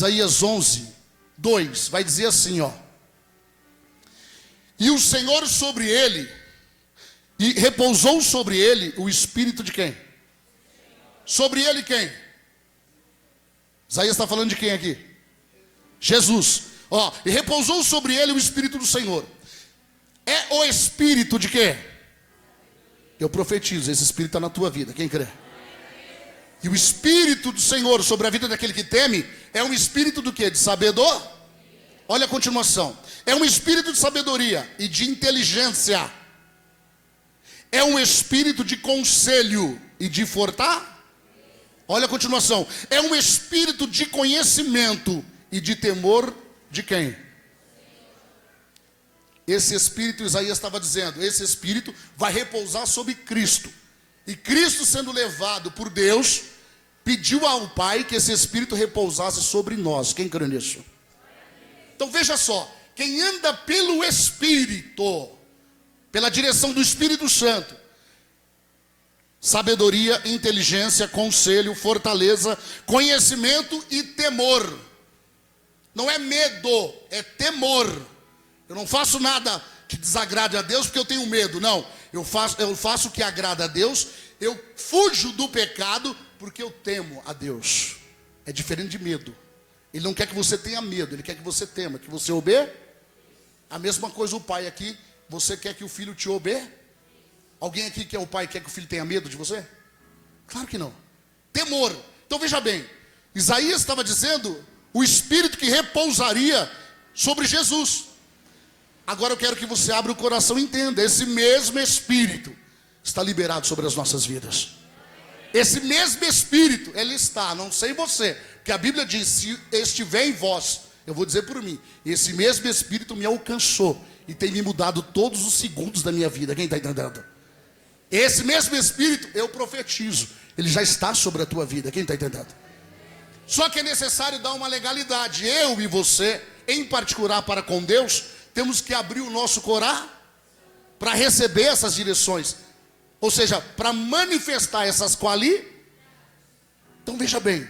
Isaías 11, 2, vai dizer assim, ó. E o Senhor sobre ele, e repousou sobre ele o espírito de quem? Sobre ele quem? Isaías está falando de quem aqui? Jesus. Ó, e repousou sobre ele o espírito do Senhor. É o espírito de quê? Eu profetizo, esse espírito está na tua vida, quem crê? E o espírito do Senhor sobre a vida daquele que teme é um espírito do quê? De sabedoria? Olha a continuação. É um espírito de sabedoria e de inteligência. É um espírito de conselho e de fortaleza. Olha a continuação. É um espírito de conhecimento e de temor de quem? Esse espírito, Isaías estava dizendo, esse espírito vai repousar sobre Cristo. E Cristo, sendo levado por Deus, pediu ao Pai que esse espírito repousasse sobre nós. Quem crê nisso? Então veja só, quem anda pelo Espírito, pela direção do Espírito Santo, sabedoria, inteligência, conselho, fortaleza, conhecimento e temor. Não é medo, é temor. Eu não faço nada que desagrade a Deus porque eu tenho medo. Não, eu faço o que agrada a Deus. Eu fujo do pecado porque eu temo a Deus. É diferente de medo. Ele não quer que você tenha medo, ele quer que você tema, que você obedeça. A mesma coisa o pai aqui, você quer que o filho te obedeça? Alguém aqui que é o pai quer que o filho tenha medo de você? Claro que não. Temor. Então veja bem, Isaías estava dizendo o espírito que repousaria sobre Jesus. Agora eu quero que você abra o coração e entenda, esse mesmo espírito está liberado sobre as nossas vidas. Esse mesmo espírito, ele está, não sei você, porque a Bíblia diz, se estiver em vós, eu vou dizer por mim, esse mesmo espírito me alcançou e tem me mudado todos os segundos da minha vida. Quem está entendendo? Esse mesmo espírito, eu profetizo, ele já está sobre a tua vida. Quem está entendendo? Só que é necessário dar uma legalidade. Eu e você, em particular para com Deus, temos que abrir o nosso coração para receber essas direções. Ou seja, para manifestar essas qualidades. Então veja bem,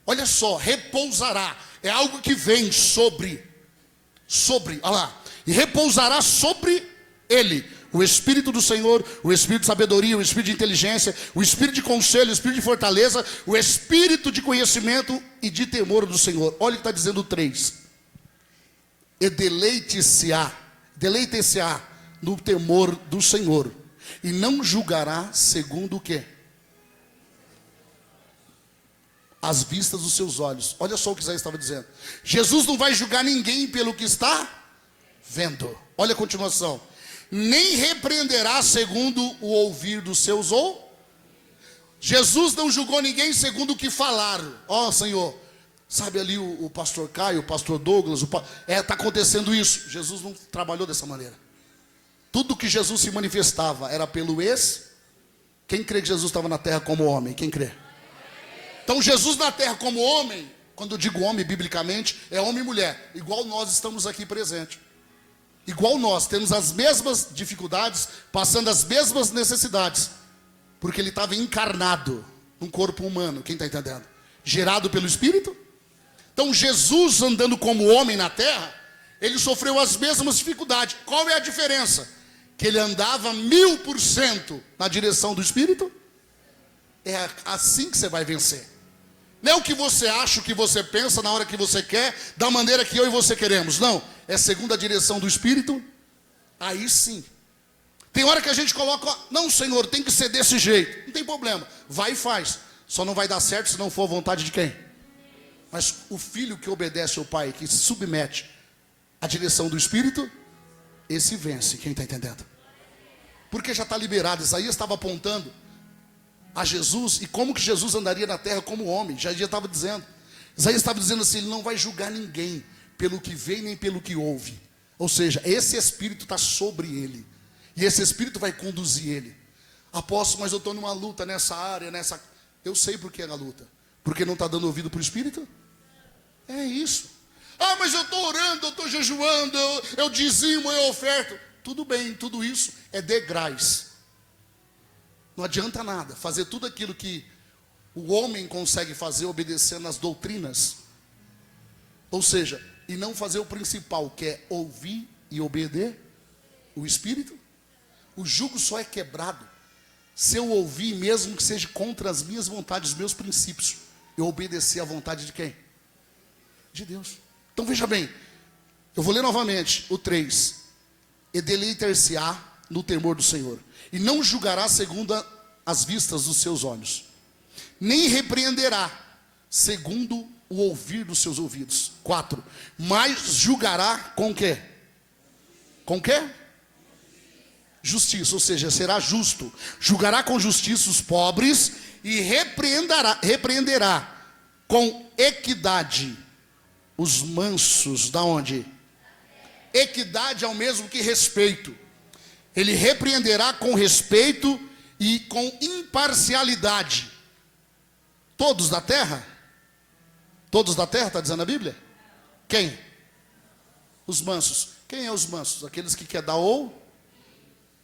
olha só, repousará, é algo que vem sobre, olha lá, e repousará sobre ele, o Espírito do Senhor, o Espírito de sabedoria, o Espírito de inteligência, o Espírito de conselho, o Espírito de fortaleza, o Espírito de conhecimento e de temor do Senhor. Olha o que está dizendo 3. E deleite-se-á no temor do Senhor, e não julgará segundo o quê? As vistas dos seus olhos. Olha só o que Isaías estava dizendo. Jesus não vai julgar ninguém pelo que está vendo. Olha a continuação. Nem repreenderá segundo o ouvir dos seus ouvidos. Jesus não julgou ninguém segundo o que falaram. Ó, Senhor, sabe ali o pastor Caio, o pastor Douglas, está acontecendo isso. Jesus não trabalhou dessa maneira. Tudo que Jesus se manifestava era pelo Quem crê que Jesus estava na terra como homem? Quem crê? Então Jesus na terra como homem, quando eu digo homem biblicamente, é homem e mulher. Igual nós estamos aqui presentes. Igual nós, temos as mesmas dificuldades, passando as mesmas necessidades. Porque ele estava encarnado num corpo humano, quem está entendendo? Gerado pelo Espírito. Então Jesus andando como homem na terra, ele sofreu as mesmas dificuldades. Qual é a diferença? Que ele andava 1000% na direção do Espírito. É assim que você vai vencer. Não é o que você acha, o que você pensa na hora que você quer, da maneira que eu e você queremos. Não, é segundo a direção do Espírito. Aí sim. Tem hora que a gente coloca, não, Senhor, tem que ser desse jeito. Não tem problema, vai e faz. Só não vai dar certo se não for a vontade de quem? Mas o filho que obedece ao pai, que se submete à direção do Espírito, esse vence. Quem está entendendo? Porque já está liberado. Isaías estava apontando a Jesus, e como que Jesus andaria na terra como homem. Já estava dizendo, Isaías estava dizendo assim, ele não vai julgar ninguém pelo que vê nem pelo que ouve. Ou seja, esse Espírito está sobre ele, e esse Espírito vai conduzir ele. Apóstolo, mas eu estou numa luta nessa área, eu sei por que é na luta. Porque não está dando ouvido para o Espírito? É isso. Ah, mas eu estou orando, eu estou jejuando, eu dizimo, eu oferto. Tudo bem, tudo isso é degraus. Não adianta nada fazer tudo aquilo que o homem consegue fazer obedecendo às doutrinas. Ou seja, e não fazer o principal, que é ouvir e obedecer o Espírito. O jugo só é quebrado se eu ouvir, mesmo que seja contra as minhas vontades, os meus princípios, eu obedecer à vontade de quem? De Deus. Então veja bem, eu vou ler novamente o 3. E deleitar-se-á no temor do Senhor, e não julgará segundo as vistas dos seus olhos, nem repreenderá segundo o ouvir dos seus ouvidos. 4. Mas julgará com quê? Com quê? Justiça, ou seja, será justo. Julgará com justiça os pobres e repreenderá com equidade os mansos. Da onde? Equidade é o mesmo que respeito. Ele repreenderá com respeito e com imparcialidade. Todos da terra? Todos da terra, está dizendo a Bíblia? Quem? Os mansos. Quem é os mansos? Aqueles que quer dar ou?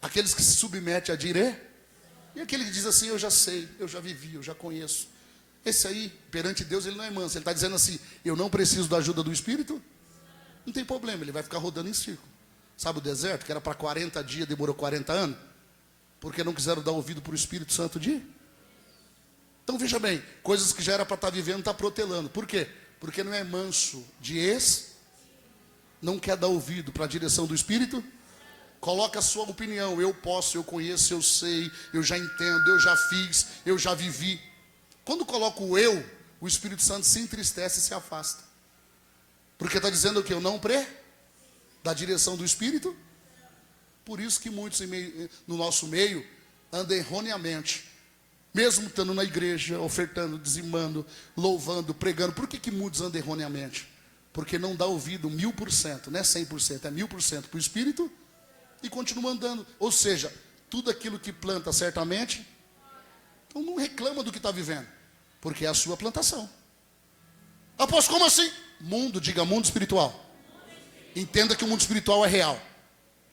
Aqueles que se submetem a dire? E aquele que diz assim, eu já sei, eu já vivi, eu já conheço. Esse aí, perante Deus, ele não é manso. Ele está dizendo assim, eu não preciso da ajuda do Espírito? Não tem problema, ele vai ficar rodando em círculo. Sabe o deserto, que era para 40 dias, demorou 40 anos? Porque não quiseram dar ouvido para o Espírito Santo de? Então veja bem, coisas que já era para estar vivendo, está protelando. Por quê? Porque não é manso de não quer dar ouvido para a direção do Espírito. Coloca a sua opinião, eu posso, eu conheço, eu sei, eu já entendo, eu já fiz, eu já vivi. Quando coloca o eu, o Espírito Santo se entristece e se afasta. Porque está dizendo que eu não da direção do Espírito. Por isso que muitos no nosso meio andam erroneamente. Mesmo estando na igreja, ofertando, dizimando, louvando, pregando. Por que muitos andam erroneamente? Porque não dá ouvido 1000%, não é 100%, é 1000% para o Espírito. E continua andando. Ou seja, tudo aquilo que planta certamente. Então não reclama do que está vivendo. Porque é a sua plantação. Apóstolo, como assim? Mundo, diga mundo espiritual. Entenda que o mundo espiritual é real.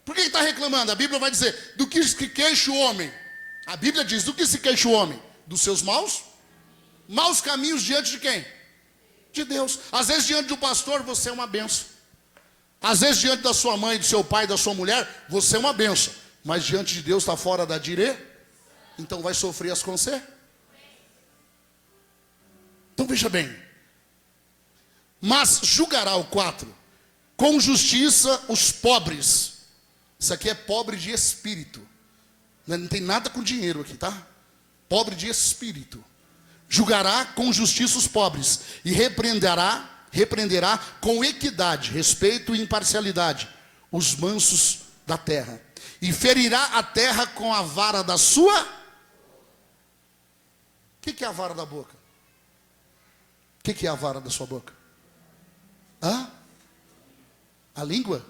Por que está reclamando? A Bíblia vai dizer, do que se queixa o homem? A Bíblia diz, do que se queixa o homem? Dos seus maus caminhos diante de quem? De Deus. Às vezes diante do pastor você é uma benção. Às vezes diante da sua mãe, do seu pai, da sua mulher, você é uma benção. Mas diante de Deus está fora da então vai sofrer as consequências. Então veja bem. Mas julgará o 4. Com justiça os pobres. Isso aqui é pobre de espírito. Não tem nada com dinheiro aqui, tá? Pobre de espírito. Julgará com justiça os pobres. E repreenderá com equidade, respeito e imparcialidade os mansos da terra. E ferirá a terra com a vara da sua. O que é a vara da boca? O que é a vara da sua boca? Hã? A língua?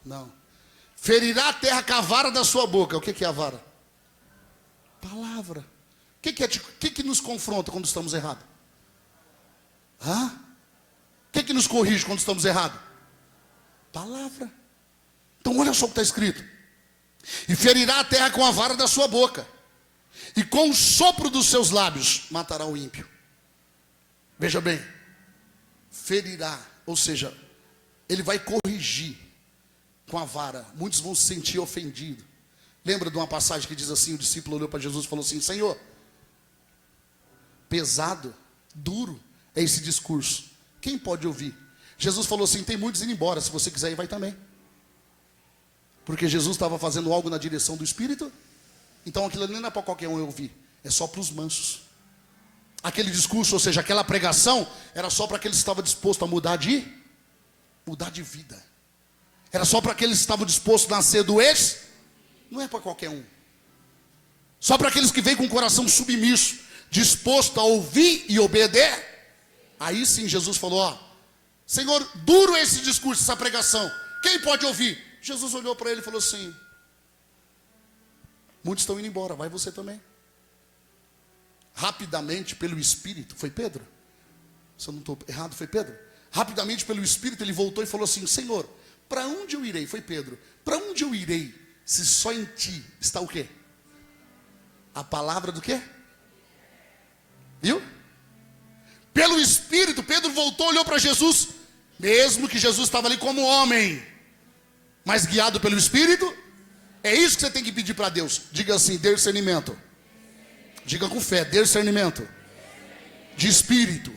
Não. Ferirá a terra com a vara da sua boca. O que é a vara? Palavra. O que nos confronta quando estamos errados? Hã? O que nos corrige quando estamos errados? Palavra. Então olha só o que está escrito. E ferirá a terra com a vara da sua boca. E com o sopro dos seus lábios matará o ímpio. Veja bem. Ferirá. Ou seja, ele vai corrigir com a vara. Muitos vão se sentir ofendidos. Lembra de uma passagem que diz assim, o discípulo olhou para Jesus e falou assim, Senhor, pesado, duro é esse discurso. Quem pode ouvir? Jesus falou assim, tem muitos indo embora, se você quiser ir, vai também. Porque Jesus estava fazendo algo na direção do Espírito. Então aquilo não é para qualquer um ouvir, é só para os mansos. Aquele discurso, ou seja, aquela pregação, era só para aqueles que estavam dispostos a mudar de vida. Era só para aqueles que estavam dispostos a nascer do não é para qualquer um. Só para aqueles que vêm com o coração submisso, disposto a ouvir e obedecer. Aí sim Jesus falou, ó, Senhor, duro é esse discurso, essa pregação. Quem pode ouvir? Jesus olhou para ele e falou assim, muitos estão indo embora, vai você também. Rapidamente, pelo Espírito, foi Pedro? Se eu não estou errado, foi Pedro? Rapidamente, pelo Espírito, ele voltou e falou assim, Senhor, para onde eu irei? Foi Pedro. Para onde eu irei, se só em ti está o quê? A palavra do quê? Viu? Pelo Espírito, Pedro voltou, olhou para Jesus. Mesmo que Jesus estava ali como homem, mas guiado pelo Espírito. É isso que você tem que pedir para Deus. Diga assim: discernimento. Diga com fé: discernimento de espírito.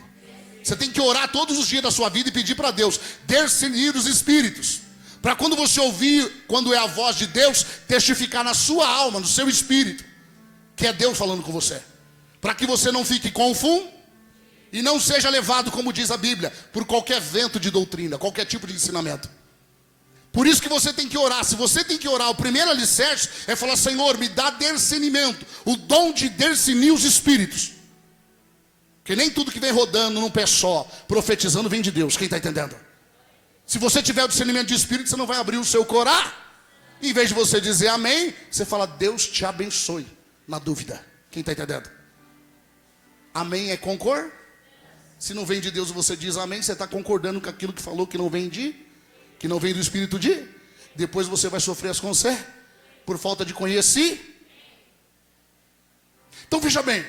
Você tem que orar todos os dias da sua vida e pedir para Deus discernir os espíritos, para quando você ouvir, quando é a voz de Deus, testificar na sua alma, no seu espírito, que é Deus falando com você, para que você não fique confuso e não seja levado, como diz a Bíblia, por qualquer vento de doutrina, qualquer tipo de ensinamento. Por isso que você tem que orar. Se você tem que orar, o primeiro alicerce é falar: Senhor, me dá discernimento, o dom de discernir os espíritos. Porque nem tudo que vem rodando num pé só, profetizando, vem de Deus. Quem está entendendo? Se você tiver o discernimento de espírito, você não vai abrir o seu corá. Em vez de você dizer amém, você fala: Deus te abençoe. Na dúvida. Quem está entendendo? Amém é concor. Se não vem de Deus, você diz amém, você está concordando com aquilo que falou que não vem do Espírito de. Depois você vai sofrer as consequências por falta de conhecer. Então veja bem,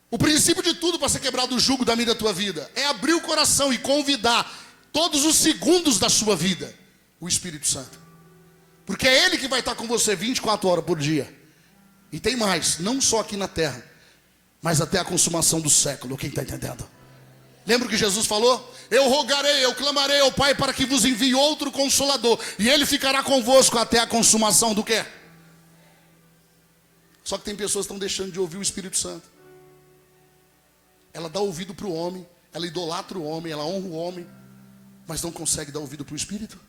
o princípio de tudo para ser quebrado o jugo da minha e da tua vida é abrir o coração e convidar todos os segundos da sua vida o Espírito Santo, porque é Ele que vai estar com você 24 horas por dia. E tem mais, não só aqui na terra, mas até a consumação do século. Quem está entendendo? Lembra que Jesus falou? Eu rogarei, eu clamarei ao Pai para que vos envie outro Consolador, e Ele ficará convosco até a consumação do quê? Só que tem pessoas que estão deixando de ouvir o Espírito Santo. Ela dá ouvido para o homem, ela idolatra o homem, ela honra o homem, mas não consegue dar ouvido para o Espírito.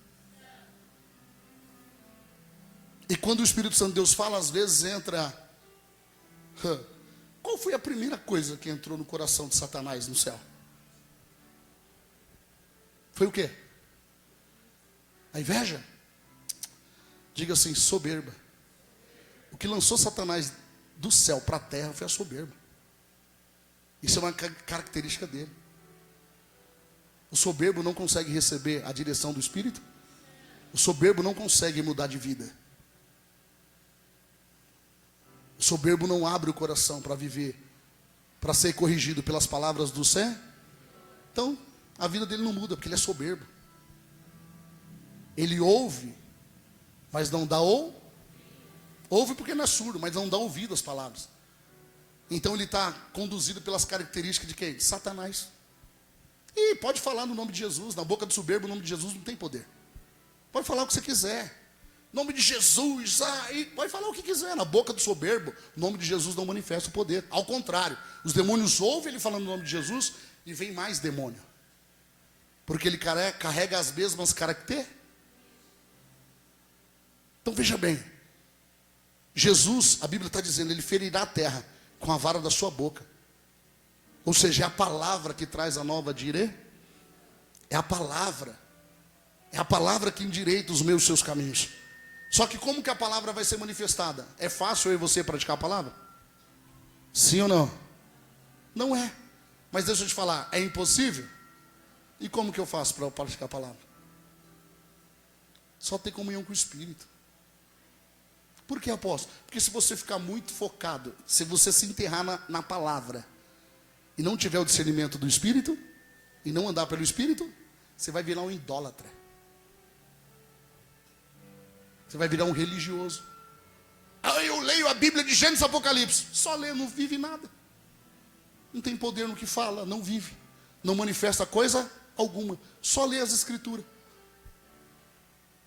E quando o Espírito Santo de Deus fala, às vezes entra... Qual foi a primeira coisa que entrou no coração de Satanás no céu? Foi o quê? A inveja? Diga assim: soberba. O que lançou Satanás do céu para a terra foi a soberba. Isso é uma característica dele. O soberbo não consegue receber a direção do Espírito. O soberbo não consegue mudar de vida. O soberbo não abre o coração para viver, para ser corrigido pelas palavras do céu. Então, a vida dele não muda, porque ele é soberbo. Ele ouve, mas não dá ouve porque não é surdo, mas não dá ouvido às palavras. Então ele está conduzido pelas características de quem? De Satanás. E pode falar no nome de Jesus. Na boca do soberbo o nome de Jesus não tem poder. Pode falar o que você quiser. Nome de Jesus, pode falar o que quiser. Na boca do soberbo o nome de Jesus não manifesta o poder. Ao contrário, os demônios ouvem ele falando o nome de Jesus e vem mais demônio, porque ele carrega as mesmas características. Então veja bem, Jesus, a Bíblia está dizendo, ele ferirá a terra com a vara da sua boca. Ou seja, é a palavra que traz a nova direção. É a palavra que endireita os meus e seus caminhos. Só que como que a palavra vai ser manifestada? É fácil eu e você praticar a palavra? Sim ou não? Não é. Mas deixa eu te falar, é impossível? E como que eu faço para praticar a palavra? Só ter comunhão com o Espírito. Por que, apóstolo? Porque se você ficar muito focado, se você se enterrar na palavra e não tiver o discernimento do Espírito, e não andar pelo Espírito, você vai virar um idólatra. Você vai virar um religioso. Eu leio a Bíblia de Gênesis e Apocalipse. Só lê, não vive nada. Não tem poder no que fala, não vive. Não manifesta coisa alguma. Só lê as Escrituras.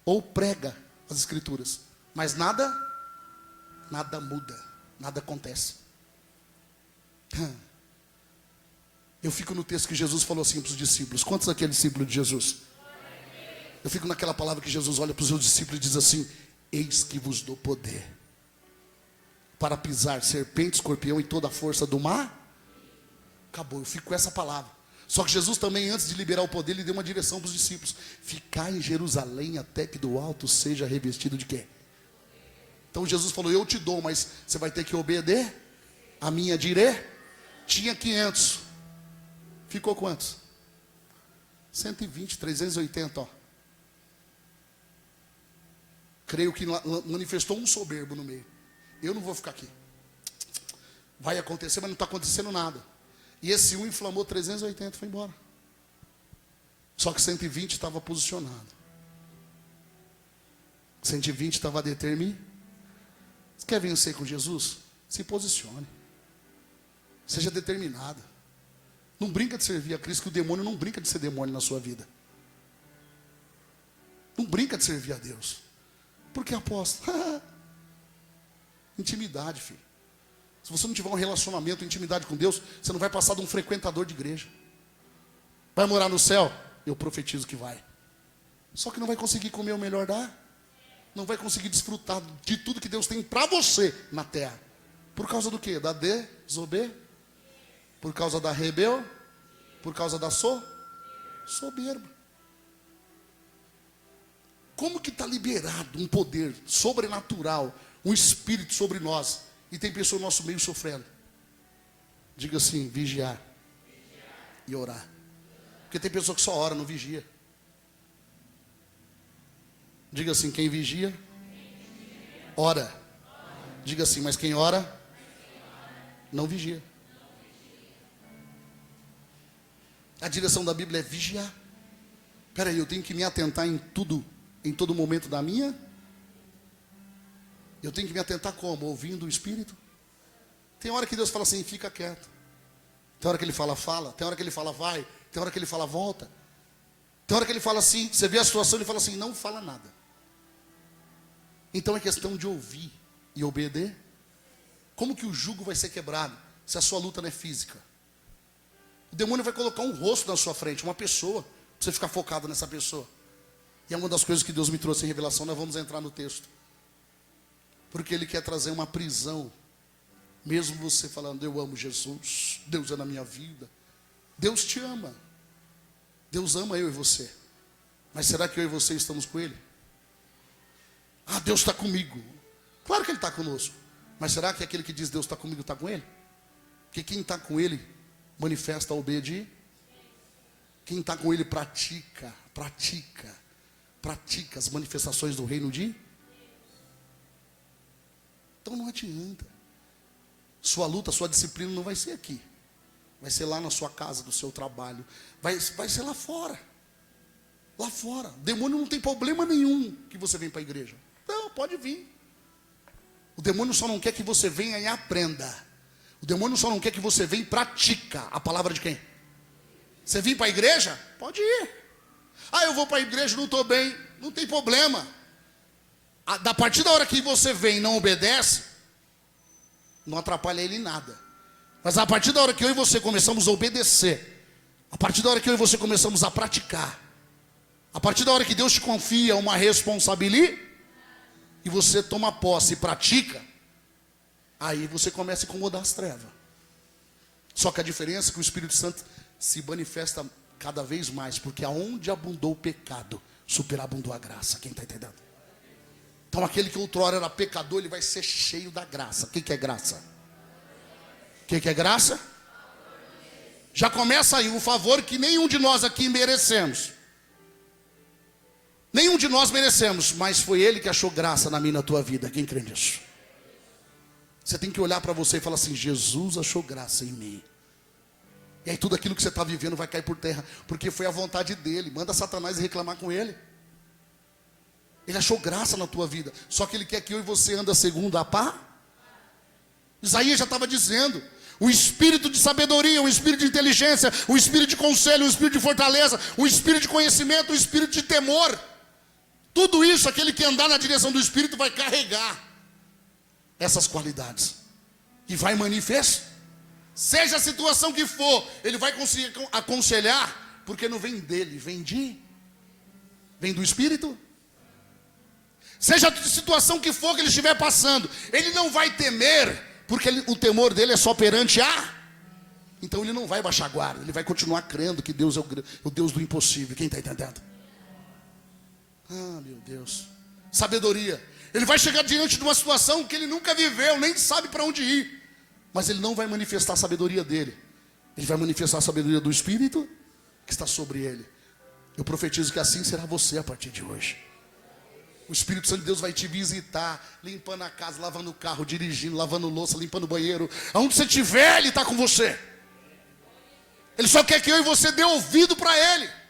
Ou prega as Escrituras. Mas nada muda. Nada acontece. Eu fico no texto que Jesus falou assim para os discípulos. Quantos aqui é discípulo de Jesus? Eu fico naquela palavra que Jesus olha para os seus discípulos e diz assim: eis que vos dou poder para pisar serpente, escorpião e toda a força do mar. Acabou, eu fico com essa palavra. Só que Jesus também, antes de liberar o poder, ele deu uma direção para os discípulos: ficar em Jerusalém até que do alto seja revestido de quê? Então Jesus falou: eu te dou, mas você vai ter que obedecer a minha direção. Tinha 500. Ficou quantos? 120, 380, ó. Creio que manifestou um soberbo no meio. Eu não vou ficar aqui. Vai acontecer, mas não está acontecendo nada. E esse um inflamou 380 e foi embora. Só que 120 estava posicionado. 120 estava determinado. Você quer vencer com Jesus? Se posicione. Seja determinado. Não brinca de servir a Cristo, que o demônio não brinca de ser demônio na sua vida. Não brinca de servir a Deus. Porque aposta. Intimidade, filho. Se você não tiver um relacionamento, intimidade com Deus, você não vai passar de um frequentador de igreja. Vai morar no céu? Eu profetizo que vai. Só que não vai conseguir comer o melhor da. Não vai conseguir desfrutar de tudo que Deus tem para você na terra. Por causa do quê? Da desobediência. Por causa da rebelião? Por causa da soberba. Como que está liberado um poder sobrenatural, um espírito sobre nós, e tem pessoa no nosso meio sofrendo? Diga assim: vigiar e orar. Porque tem pessoa que só ora, não vigia. Diga assim: quem vigia, ora. Diga assim: mas quem ora, não vigia. A direção da Bíblia é vigiar. Espera aí, eu tenho que me atentar em tudo, em todo momento da minha. Eu tenho que me atentar como? Ouvindo o Espírito. Tem hora que Deus fala assim: fica quieto. Tem hora que Ele fala, fala. Tem hora que Ele fala, vai. Tem hora que Ele fala, volta. Tem hora que Ele fala assim, você vê a situação, Ele fala assim: não fala nada. Então é questão de ouvir e obedecer. Como que o jugo vai ser quebrado se a sua luta não é física? O demônio vai colocar um rosto na sua frente, uma pessoa, para você ficar focado nessa pessoa. E é uma das coisas que Deus me trouxe em revelação. Nós vamos entrar no texto. Porque Ele quer trazer uma prisão. Mesmo você falando: eu amo Jesus, Deus é na minha vida. Deus te ama. Deus ama eu e você. Mas será que eu e você estamos com Ele? Ah, Deus está comigo. Claro que Ele está conosco. Mas será que aquele que diz Deus está comigo está com Ele? Porque quem está com Ele manifesta a obediência. Quem está com Ele pratica as manifestações do reino de. Então não adianta. Sua luta, sua disciplina não vai ser aqui. Vai ser lá na sua casa, no seu trabalho. Vai ser lá fora. Lá fora. O demônio não tem problema nenhum que você venha para a igreja. Não, pode vir. O demônio só não quer que você venha e aprenda. O demônio só não quer que você venha e pratica a palavra de quem? Você vir para a igreja? Pode ir. Ah, eu vou para a igreja, não estou bem. Não tem problema. A partir da hora que você vem e não obedece, não atrapalha ele em nada. Mas a partir da hora que eu e você começamos a obedecer, a partir da hora que eu e você começamos a praticar, a partir da hora que Deus te confia uma responsabilidade, e você toma posse e pratica, aí você começa a incomodar as trevas. Só que a diferença é que o Espírito Santo se manifesta cada vez mais, porque aonde abundou o pecado, superabundou a graça. Quem está entendendo? Então aquele que outrora era pecador, ele vai ser cheio da graça. O que é graça? O que é graça? Já começa aí o favor que nenhum de nós aqui merecemos. Nenhum de nós merecemos, mas foi Ele que achou graça na minha e na tua vida. Quem crê nisso? Você tem que olhar para você e falar assim: Jesus achou graça em mim. E aí tudo aquilo que você está vivendo vai cair por terra, porque foi a vontade dEle. Manda Satanás reclamar com Ele. Ele achou graça na tua vida. Só que Ele quer que eu e você ande segundo a pá. Isaías já estava dizendo: o espírito de sabedoria, o espírito de inteligência, o espírito de conselho, o espírito de fortaleza, o espírito de conhecimento, o espírito de temor. Tudo isso, aquele que andar na direção do Espírito vai carregar essas qualidades. E vai manifestar. Seja a situação que for, ele vai conseguir aconselhar, porque não vem dele, vem do Espírito. Seja a situação que for que ele estiver passando, ele não vai temer, porque o temor dele é só perante a. Então ele não vai baixar a guarda, ele vai continuar crendo que Deus é o Deus do impossível. Quem está entendendo? Ah, meu Deus. Sabedoria. Ele vai chegar diante de uma situação que ele nunca viveu, nem sabe para onde ir. Mas ele não vai manifestar a sabedoria dele. Ele vai manifestar a sabedoria do Espírito que está sobre ele. Eu profetizo que assim será você a partir de hoje. O Espírito Santo de Deus vai te visitar, limpando a casa, lavando o carro, dirigindo, lavando louça, limpando o banheiro. Aonde você estiver, Ele está com você. Ele só quer que eu e você dê ouvido para Ele.